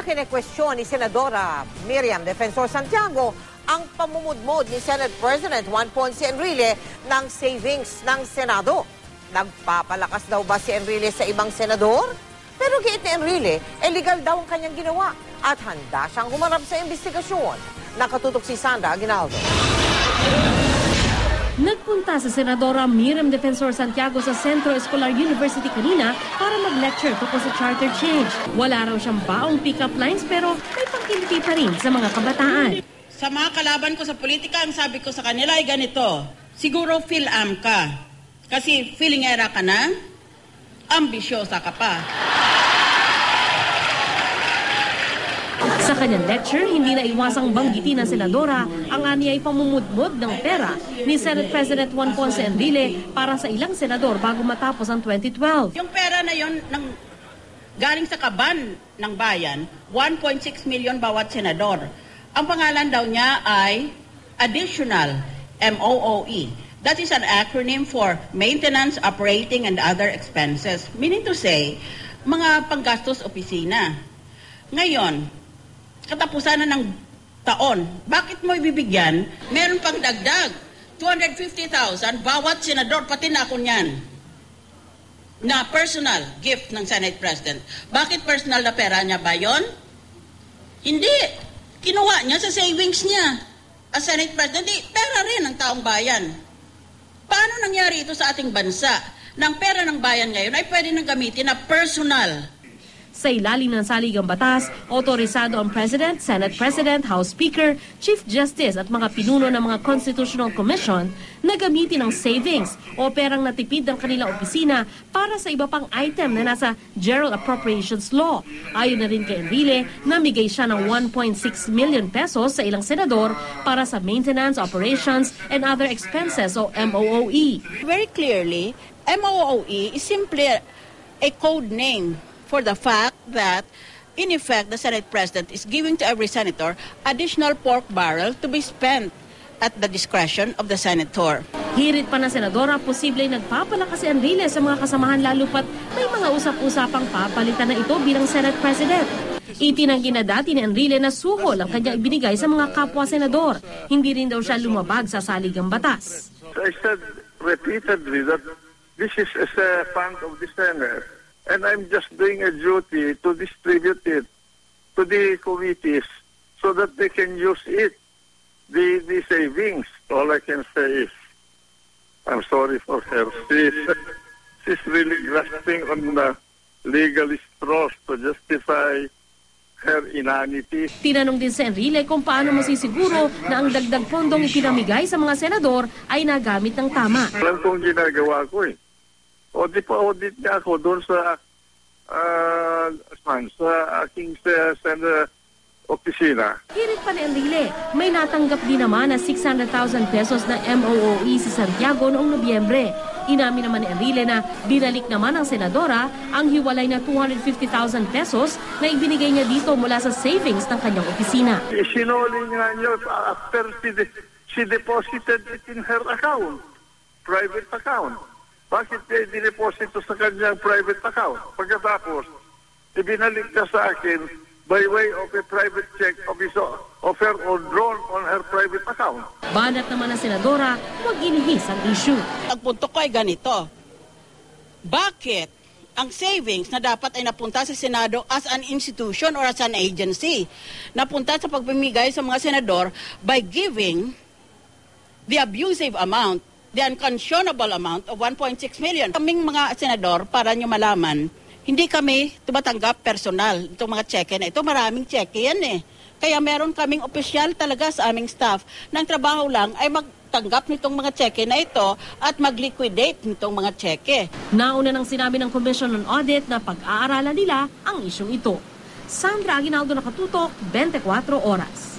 kinekwestiyon ni Senadora Miriam Defensor Santiago ang pamumudmod ni Senate President Juan Ponce Enrile ng savings ng Senado. Nagpapalakas daw ba si Enrile sa ibang senador? Pero giit ni Enrile, illegal daw ang kanyang ginawa at handa siyang humarap sa investigasyon. Nakatutok si Sandra Aguinaldo. Nagpunta sa Senadora Miriam Defensor Santiago sa Centro Escolar University kanina para mag-lecture tungkol sa charter change. Wala raw siyang baong pick-up lines pero may pangkiliti pa rin sa mga kabataan. Sa mga kalaban ko sa politika, ang sabi ko sa kanila ay ganito, siguro Phil-Am ka. Kasi feelingera ka na, ambisyosa ka pa. Sa kanyang lecture, hindi na iwasang banggitin ng Senadora ang aniyay pamumudmod ng pera ni Senate President Juan Ponce Enrile para sa ilang senador bago matapos ang 2012. Yung pera na yon galing sa kaban ng bayan, 1.6 million bawat senador. Ang pangalan daw niya ay Additional MOOE. That is an acronym for Maintenance, Operating, and Other Expenses. Meaning to say, mga panggastos opisina. Ngayon, katapusan na ng taon, bakit mo ibibigyan? Meron pang dagdag, 250,000 bawat senador, pati na ako niyan, na personal gift ng Senate President. Bakit personal na pera niya ba yun? Hindi. Kinuha niya sa savings niya. As Senate President, pera rin ng taong bayan. Paano nangyari ito sa ating bansa? Nang pera ng bayan ngayon ay pwede nang gamitin na personal. Sa ilalim ng saligang batas, otorisado ang President, Senate President, House Speaker, Chief Justice at mga pinuno ng mga Constitutional Commission na gamitin ang savings o perang natipid ng kanilang opisina para sa iba pang item na nasa General Appropriations Law. Ayon na rin kay Enrile, namigay siya ng 1.6 million pesos sa ilang senador para sa Maintenance, Operations, and Other Expenses o MOOE. Very clearly, MOOE is simply a code name for the fact that, in effect, the Senate President is giving to every senator additional pork barrel to be spent at the discretion of the senator. Hirit pa na Senadora, posibleng nagpapalakas si Enrile sa mga kasamahan lalo pat may mga usap-usapang papalitan na ito bilang Senate President. Itinanggi na dati ni Enrile na suhol ang kanyang ibinigay sa mga kapwa-senador. Hindi rin daw siya lumabag sa saligang batas. I said repeatedly that this is a fund of the Senate. And I'm just doing a duty to distribute it to the committees so that they can use it, the savings. All I can say is, I'm sorry for her. She's really grasping on the legal straws to justify her inanity. Tinanong din sa Enrile kung paano masisiguro na ang dagdag pondong ipinamigay sa mga senador ay nagamit ng tama. Alam kong ginagawa ko eh. O di pa audit niya ako doon sa aking opisina. Hirit pa ni Enrile, may natanggap din naman na 600,000 pesos na MOOE si Santiago noong Nobyembre. Inamin naman ni Enrile na binalik naman ng senadora ang hiwalay na 250,000 pesos na ibinigay niya dito mula sa savings ng kanyang opisina. Sinuli nga niyo after she deposited it in her account, private account. Bakit niya i-deposit sa kanyang private account? Pagkatapos, ibinalik niya sa akin by way of a private check of her or drawn on her private account. Banat naman ng senadora, huwag inihis ang issue. Ang punto ko ay ganito. Bakit ang savings na dapat ay napunta sa Senado as an institution or as an agency, napunta sa pagpamigay sa mga senador by giving the abusive amount, the unconscionable amount of 1.6 million. Kaming mga senador, para nyo malaman, hindi kami tumatanggap personal. Itong mga cheque na ito, maraming cheque yan eh. Kaya meron kaming opisyal talaga sa aming staff ng trabaho lang ay magtanggap nitong mga cheque na ito at mag-liquidate nitong mga cheque. Nauna nang sinabi ng Commission on Audit na pag-aaralan nila ang isyong ito. Sandra Aguinaldo, Nakatutok, 24 Oras.